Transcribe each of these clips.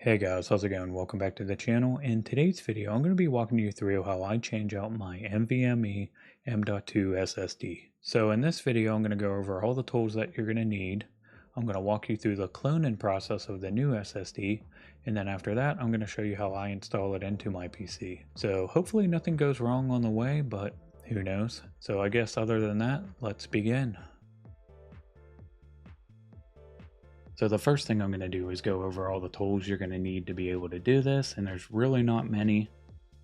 Hey guys, how's it going? Welcome back to the channel. In today's video, I'm going to be walking you through how I change out my NVMe M.2 SSD. So in this video, I'm going to go over all the tools that you're going to need. I'm going to walk you through the cloning process of the new SSD, and then after that, I'm going to show you how I install it into my PC. So hopefully nothing goes wrong on the way, but who knows? So I guess other than that, let's begin. So the first thing I'm going to do is go over all the tools you're going to need to be able to do this, and there's really not many.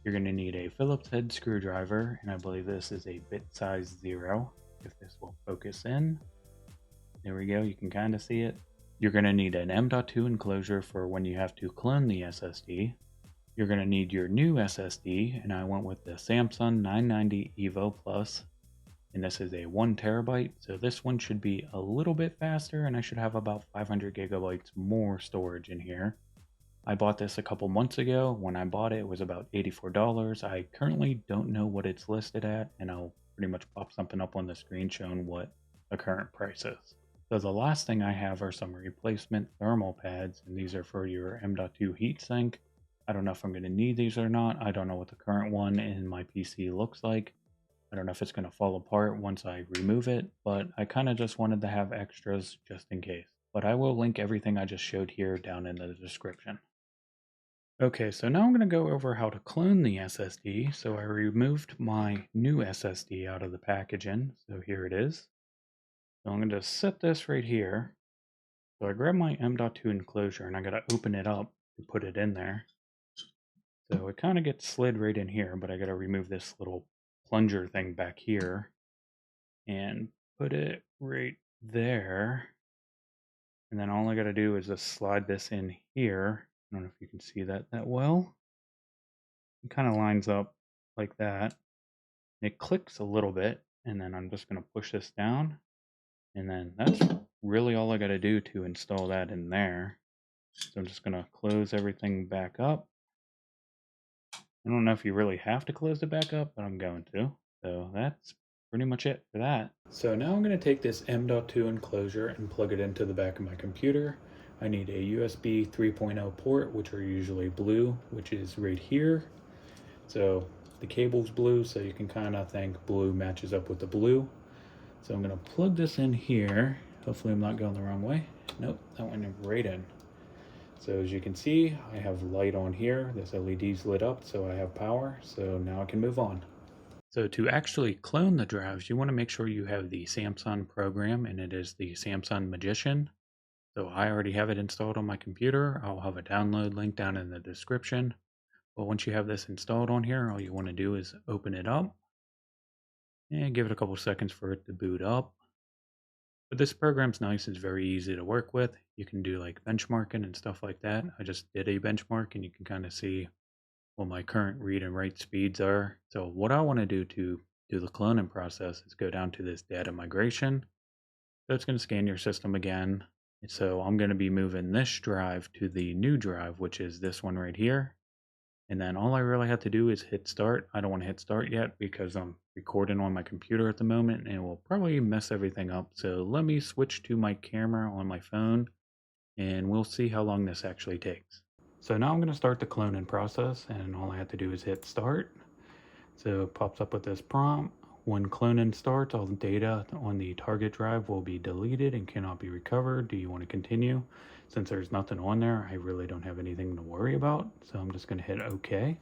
You're going to need a Phillips head screwdriver, and I believe this is a bit size 0, if this will focus in. There we go, you can kind of see it. You're going to need an M.2 enclosure for when you have to clone the SSD. You're going to need your new SSD, and I went with the Samsung 990 EVO Plus. And this is a 1 terabyte, so this one should be a little bit faster, and I should have about 500 gigabytes more storage in here. I bought this a couple months ago. When I bought it, it was about $84. I currently don't know what it's listed at, and I'll pretty much pop something up on the screen showing what the current price is. So the last thing I have are some replacement thermal pads, and these are for your M.2 heatsink. I don't know if I'm going to need these or not. I don't know what the current one in my PC looks like. I don't know if it's going to fall apart once I remove it, but I kind of just wanted to have extras just in case. But I will link everything I just showed here down in the description. Okay, so now I'm going to go over how to clone the SSD. So I removed my new SSD out of the packaging. So here it is. So I'm going to set this right here. So I grab my M.2 enclosure and I got to open it up to put it in there. So it kind of gets slid right in here, but I got to remove this little plunger thing back here and put it right there. And then all I got to do is just slide this in here. I don't know if you can see that well. It kind of lines up like that. It clicks a little bit, and then I'm just going to push this down. And then that's really all I got to do to install that in there. So I'm just going to close everything back up. I don't know if you really have to close it back up, but I'm going to. So that's pretty much it for that. So now I'm going to take this M.2 enclosure and plug it into the back of my computer. I need a USB 3.0 port, which are usually blue, which is right here. So the cable's blue, so you can kind of think blue matches up with the blue. So I'm going to plug this in here. Hopefully I'm not going the wrong way. Nope, that went right in. So as you can see, I have light on here. This LED's lit up, so I have power. So now I can move on. So to actually clone the drives, you want to make sure you have the Samsung program, and it is the Samsung Magician. So I already have it installed on my computer. I'll have a download link down in the description. But once you have this installed on here, all you want to do is open it up and give it a couple seconds for it to boot up. But this program's nice. It's very easy to work with. You can do like benchmarking and stuff like that. I just did a benchmark and you can kind of see what my current read and write speeds are. So what I want to do to do the cloning process is go down to this data migration. So it's going to scan your system again. So I'm going to be moving this drive to the new drive, which is this one right here. And then all I really have to do is hit start. I don't want to hit start yet because I'm recording on my computer at the moment and it will probably mess everything up. So let me switch to my camera on my phone and we'll see how long this actually takes. So now I'm going to start the cloning process, and all I have to do is hit start. So it pops up with this prompt. When cloning starts, all the data on the target drive will be deleted and cannot be recovered. Do you want to continue? Since there's nothing on there, I really don't have anything to worry about. So I'm just going to hit OK.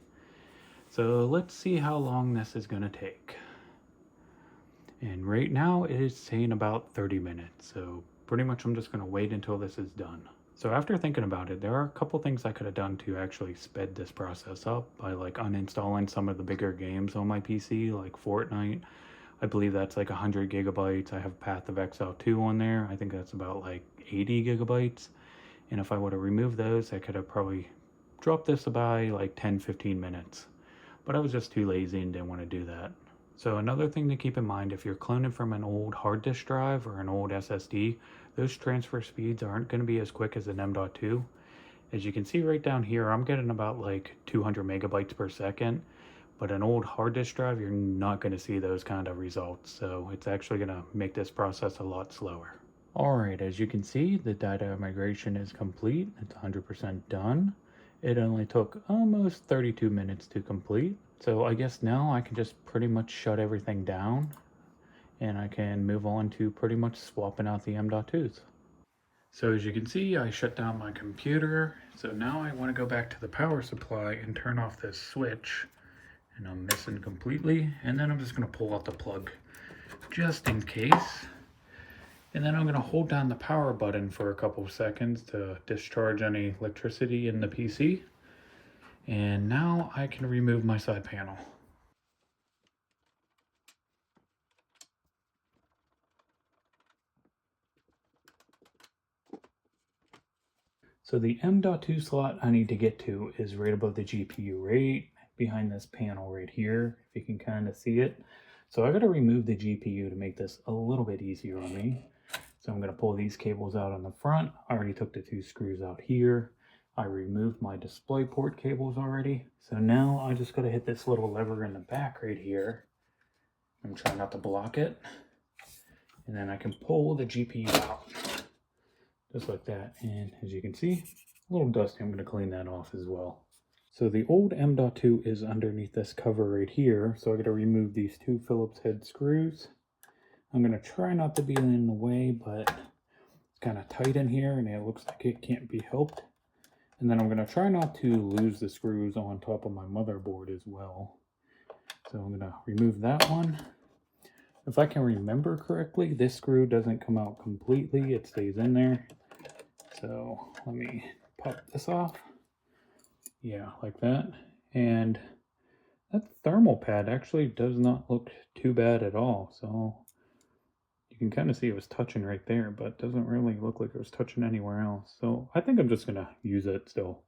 So let's see how long this is going to take. And right now it is saying about 30 minutes. So pretty much I'm just going to wait until this is done. So after thinking about it, there are a couple things I could have done to actually sped this process up by like uninstalling some of the bigger games on my PC, like Fortnite. I believe that's like 100 gigabytes. I have Path of Exile 2 on there. I think that's about like 80 gigabytes. And if I would have removed those, I could have probably dropped this by like 10-15 minutes. But I was just too lazy and didn't want to do that. So another thing to keep in mind, if you're cloning from an old hard disk drive or an old SSD, those transfer speeds aren't going to be as quick as an M.2. As you can see right down here, I'm getting about like 200 megabytes per second, but an old hard disk drive, you're not going to see those kind of results. So it's actually going to make this process a lot slower. Alright, as you can see, the data migration is complete. It's 100% done. It only took almost 32 minutes to complete. So I guess now I can just pretty much shut everything down and I can move on to pretty much swapping out the M.2s. So as you can see, I shut down my computer. So now I want to go back to the power supply and turn off this switch. And I'm missing completely. And then I'm just going to pull out the plug just in case. And then I'm going to hold down the power button for a couple of seconds to discharge any electricity in the PC. And now I can remove my side panel. So the M.2 slot I need to get to is right above the GPU, right behind this panel right here, if you can kind of see it. So I got to remove the GPU to make this a little bit easier on me. So I'm going to pull these cables out on the front. I already took the 2 screws out here. I removed my display port cables already. So now I just got to hit this little lever in the back right here. I'm trying not to block it. And then I can pull the GPU out. Just like that. And as you can see, a little dusty. I'm going to clean that off as well. So the old M.2 is underneath this cover right here. So I got to remove these 2 Phillips head screws. I'm going to try not to be in the way, but it's kind of tight in here and it looks like it can't be helped. And then I'm going to try not to lose the screws on top of my motherboard as well. So I'm going to remove that one. If I can remember correctly, this screw doesn't come out completely. It stays in there. So let me pop this off. Yeah, like that. And that thermal pad actually does not look too bad at all. So you can kind of see it was touching right there, but doesn't really look like it was touching anywhere else. So I think I'm just going to use it still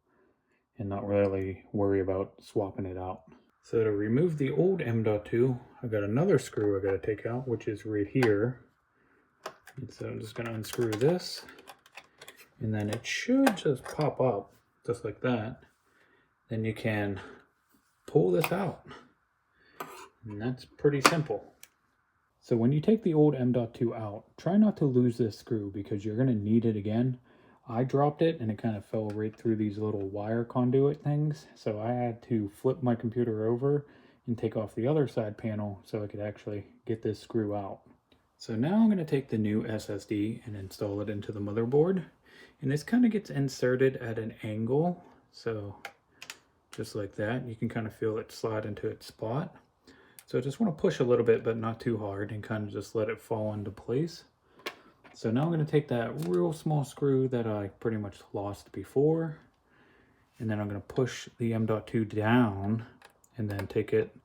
and not really worry about swapping it out. So to remove the old M.2, I've got another screw I got to take out, which is right here. And so I'm just going to unscrew this. And then it should just pop up, just like that. Then you can pull this out. And that's pretty simple. So when you take the old M.2 out, try not to lose this screw because you're going to need it again. I dropped it and it kind of fell right through these little wire conduit things. So I had to flip my computer over and take off the other side panel so I could actually get this screw out. So now I'm going to take the new SSD and install it into the motherboard. And this kind of gets inserted at an angle. So just like that, you can kind of feel it slide into its spot. So I just want to push a little bit, but not too hard, and kind of just let it fall into place. So now I'm going to take that real small screw that I pretty much lost before, and then I'm going to push the M.2 down, and then take it,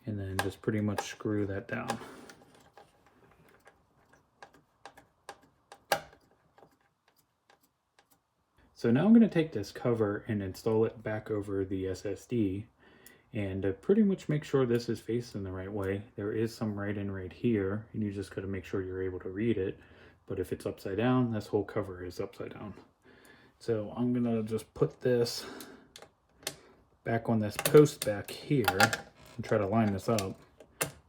and then just pretty much screw that down. So now I'm going to take this cover and install it back over the SSD. And pretty much make sure this is facing the right way. There is some writing right here, and you just got to make sure you're able to read it. But if it's upside down, this whole cover is upside down. So I'm going to just put this back on this post back here and try to line this up.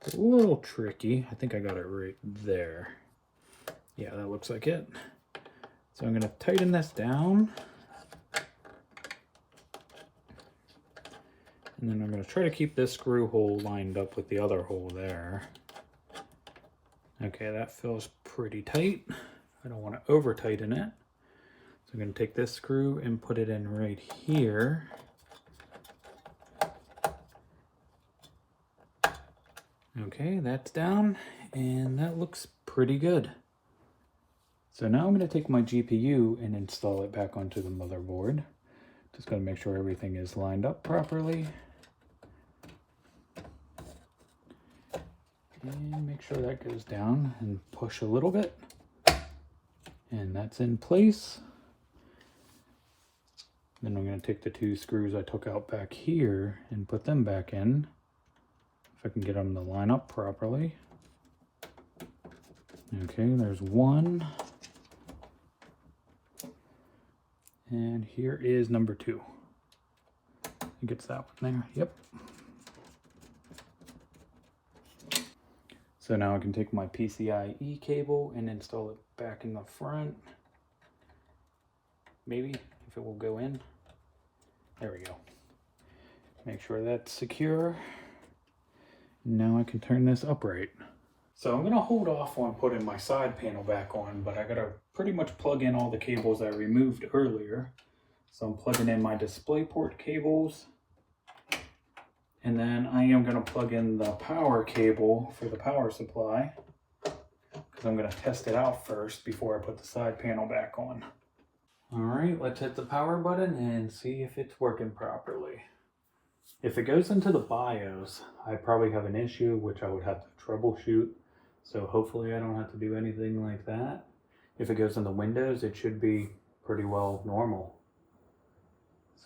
It's a little tricky. I think I got it right there. Yeah, that looks like it. So I'm going to tighten this down. And then I'm going to try to keep this screw hole lined up with the other hole there. Okay, that feels pretty tight. I don't want to over tighten it. So I'm going to take this screw and put it in right here. Okay, that's down, and that looks pretty good. So now I'm going to take my GPU and install it back onto the motherboard. Just got to make sure everything is lined up properly. And make sure that goes down and push a little bit. And that's in place. Then I'm going to take the 2 screws I took out back here and put them back in. If I can get them to line up properly. Okay, there's one. And here is number 2. It gets that one there, yep. So now I can take my PCIe cable and install it back in the front. Maybe, if it will go in. There we go. Make sure that's secure. Now I can turn this upright. So I'm gonna hold off on putting my side panel back on, but I gotta pretty much plug in all the cables I removed earlier. So I'm plugging in my DisplayPort cables. And then I am gonna plug in the power cable for the power supply, because I'm gonna test it out first before I put the side panel back on. All right, let's hit the power button and see if it's working properly. If it goes into the BIOS, I probably have an issue, which I would have to troubleshoot. So hopefully I don't have to do anything like that. If it goes into Windows, it should be pretty well normal.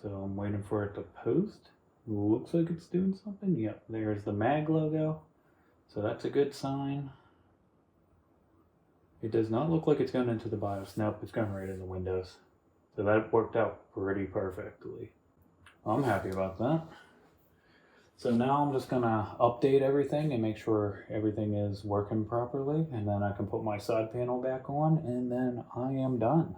So I'm waiting for it to post. Looks like it's doing something. Yep, there's the MAG logo. So that's a good sign. It does not look like it's going into the BIOS. Nope, it's going right into Windows. So that worked out pretty perfectly. I'm happy about that. So now I'm just gonna update everything and make sure everything is working properly, and then I can put my side panel back on, and then I am done.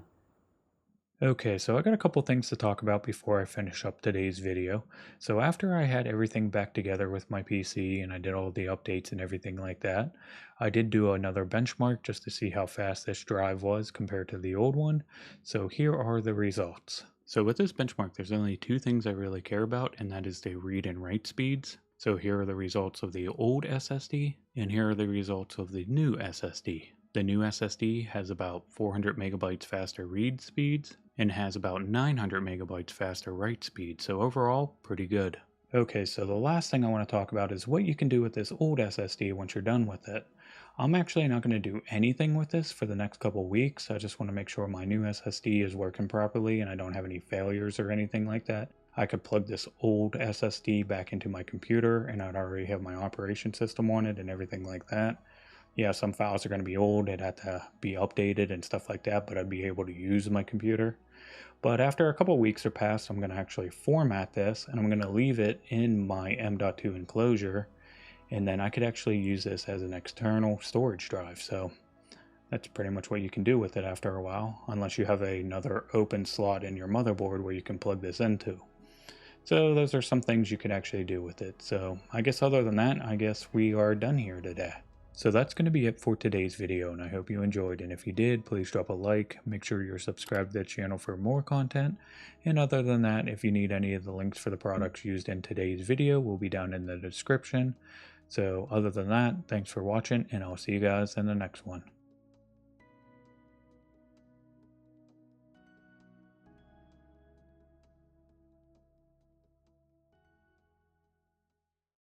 Okay, so I got a couple things to talk about before I finish up today's video. So after I had everything back together with my PC and I did all the updates and everything like that, I did do another benchmark just to see how fast this drive was compared to the old one. So here are the results. So with this benchmark, there's only two things I really care about, and that is the read and write speeds. So here are the results of the old SSD, and here are the results of the new SSD. The new SSD has about 400 megabytes faster read speeds and has about 900 megabytes faster write speed, so overall, pretty good. Okay, so the last thing I want to talk about is what you can do with this old SSD once you're done with it. I'm actually not going to do anything with this for the next couple weeks. I just want to make sure my new SSD is working properly and I don't have any failures or anything like that. I could plug this old SSD back into my computer and I'd already have my operation system on it and everything like that. Yeah, some files are going to be old, it'd have to be updated and stuff like that, but I'd be able to use my computer. But after a couple weeks are passed, I'm going to actually format this and I'm going to leave it in my M.2 enclosure, and then I could actually use this as an external storage drive. So that's pretty much what you can do with it after a while, unless you have another open slot in your motherboard where you can plug this into. So those are some things you could actually do with it. So I guess other than that, I guess we are done here today. So that's going to be it for today's video, and I hope you enjoyed, and if you did, please drop a like, make sure you're subscribed to the channel for more content, and other than that, if you need any of the links for the products used in today's video, will be down in the description. So other than that, thanks for watching, and I'll see you guys in the next one.